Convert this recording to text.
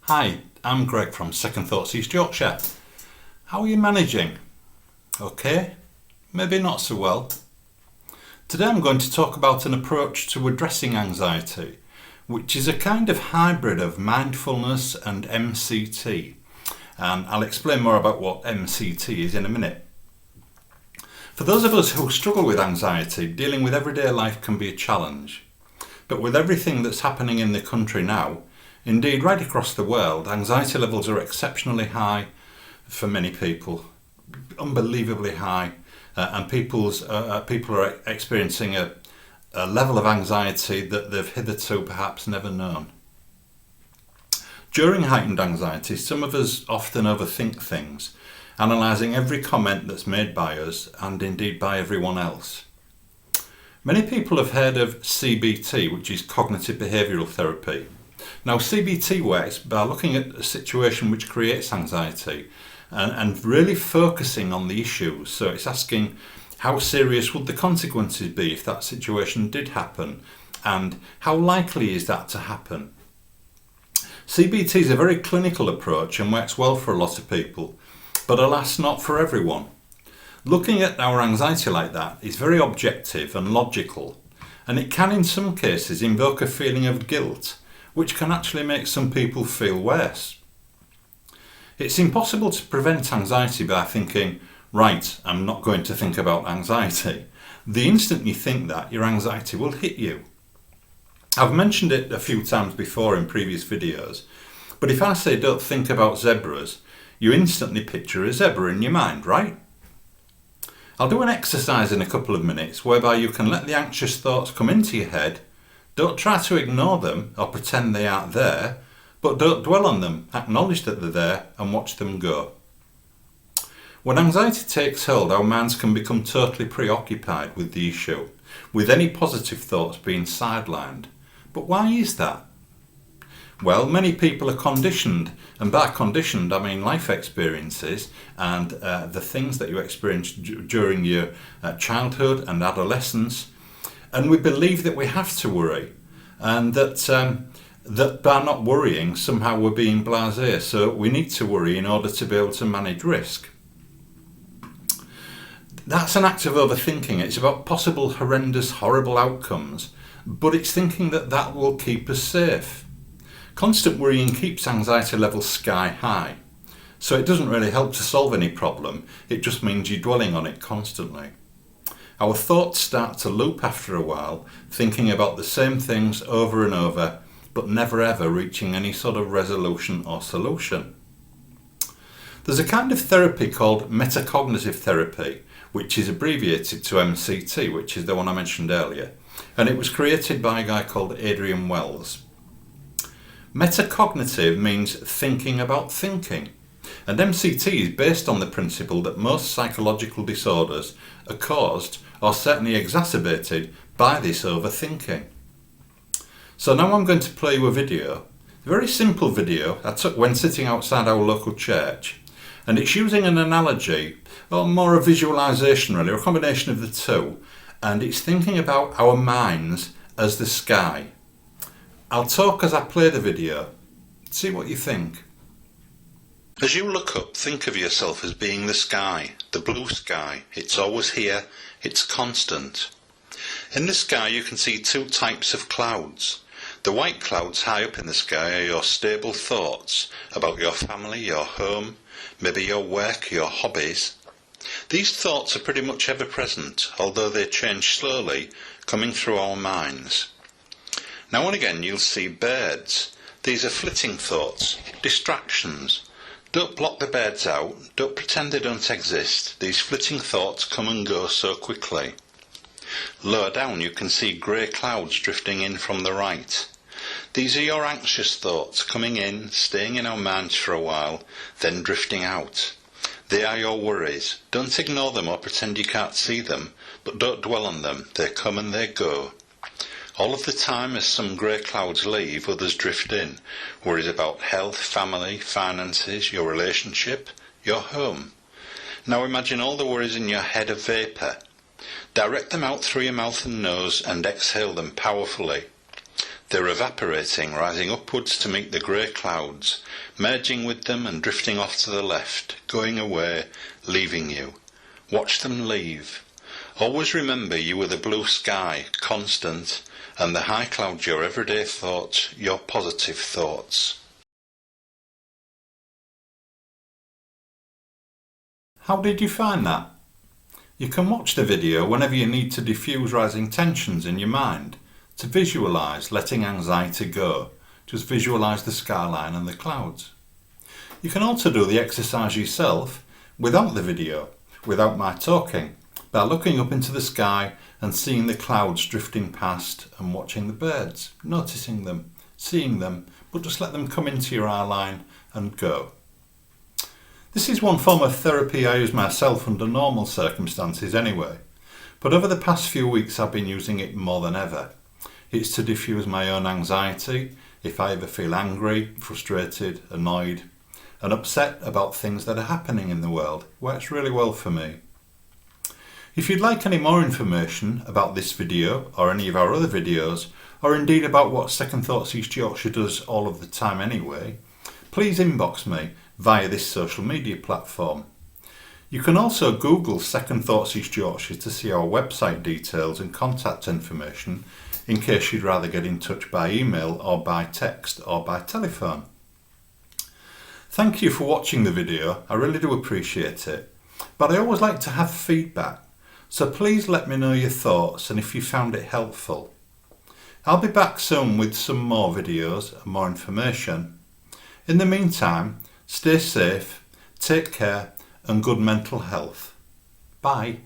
Hi, I'm Greg from Second Thoughts East Yorkshire. How are you managing? Okay? Maybe not so well. Today I'm going to talk about an approach to addressing anxiety, which is a kind of hybrid of mindfulness and MCT. And I'll explain more about what MCT is in a minute. For those of us who struggle with anxiety, dealing with everyday life can be a challenge. But with everything that's happening in the country now, indeed right across the world, anxiety levels are exceptionally high for many people, unbelievably high, and people are experiencing a level of anxiety that they've hitherto perhaps never known. During heightened anxiety, some of us often overthink things, analysing every comment that's made by us and indeed by everyone else. Many people have heard of CBT, which is cognitive behavioural therapy. Now, CBT works by looking at a situation which creates anxiety and really focusing on the issues. So it's asking how serious would the consequences be if that situation did happen, and how likely is that to happen. CBT is a very clinical approach and works well for a lot of people, but alas not for everyone. Looking at our anxiety like that is very objective and logical, and it can in some cases invoke a feeling of guilt, which can actually make some people feel worse. It's impossible to prevent anxiety by thinking, right, I'm not going to think about anxiety. The instant you think that, your anxiety will hit you. I've mentioned it a few times before in previous videos, but if I say don't think about zebras, you instantly picture a zebra in your mind, right? I'll do an exercise in a couple of minutes whereby you can let the anxious thoughts come into your head. Don't try to ignore them or pretend they aren't there, but don't dwell on them. Acknowledge that they're there and watch them go. When anxiety takes hold, our minds can become totally preoccupied with the issue, with any positive thoughts being sidelined. But why is that? Well, many people are conditioned, and by conditioned I mean life experiences and the things that you experience during your childhood and adolescence. And we believe that we have to worry, and that by not worrying, somehow we're being blasé. So we need to worry in order to be able to manage risk. That's an act of overthinking. It's about possible horrendous, horrible outcomes, but it's thinking that that will keep us safe. Constant worrying keeps anxiety levels sky high. So it doesn't really help to solve any problem. It just means you're dwelling on it constantly. Our thoughts start to loop after a while, thinking about the same things over and over, but never ever reaching any sort of resolution or solution. There's a kind of therapy called metacognitive therapy, which is abbreviated to MCT, which is the one I mentioned earlier, and it was created by a guy called Adrian Wells. Metacognitive means thinking about thinking. And MCT is based on the principle that most psychological disorders are caused or certainly exacerbated by this overthinking. So now I'm going to play you a video, a very simple video I took when sitting outside our local church, and it's using an analogy, or more a visualisation really, or a combination of the two, and it's thinking about our minds as the sky. I'll talk as I play the video. See what you think. As you look up, think of yourself as being the sky, the blue sky. It's always here, it's constant. In the sky you can see two types of clouds. The white clouds high up in the sky are your stable thoughts about your family, your home, maybe your work, your hobbies. These thoughts are pretty much ever present, although they change slowly, coming through our minds. Now and again you'll see birds. These are flitting thoughts, distractions. Don't block the birds out, don't pretend they don't exist. These flitting thoughts come and go so quickly. Lower down you can see grey clouds drifting in from the right. These are your anxious thoughts coming in, staying in our minds for a while, then drifting out. They are your worries. Don't ignore them or pretend you can't see them, but don't dwell on them. They come and they go. All of the time, as some grey clouds leave, others drift in. Worries about health, family, finances, your relationship, your home. Now imagine all the worries in your head are vapour. Direct them out through your mouth and nose and exhale them powerfully. They're evaporating, rising upwards to meet the grey clouds, merging with them and drifting off to the left, going away, leaving you. Watch them leave. Always remember you are the blue sky, constant, and the high clouds your everyday thoughts, your positive thoughts. How did you find that? You can watch the video whenever you need to diffuse rising tensions in your mind, to visualise letting anxiety go. Just visualise the skyline and the clouds. You can also do the exercise yourself without the video, without my talking, by looking up into the sky and seeing the clouds drifting past and watching the birds, noticing them, seeing them, but just let them come into your eye line and go. This is one form of therapy I use myself under normal circumstances anyway, but over the past few weeks I've been using it more than ever. It's to diffuse my own anxiety if I ever feel angry, frustrated, annoyed and upset about things that are happening in the world. It works really well for me. If you'd like any more information about this video or any of our other videos, or indeed about what Second Thoughts East Yorkshire does all of the time anyway, please inbox me via this social media platform. You can also Google Second Thoughts East Yorkshire to see our website details and contact information in case you'd rather get in touch by email or by text or by telephone. Thank you for watching the video, I really do appreciate it. But I always like to have feedback, so please let me know your thoughts and if you found it helpful. I'll be back soon with some more videos and more information. In the meantime, stay safe, take care and good mental health. Bye.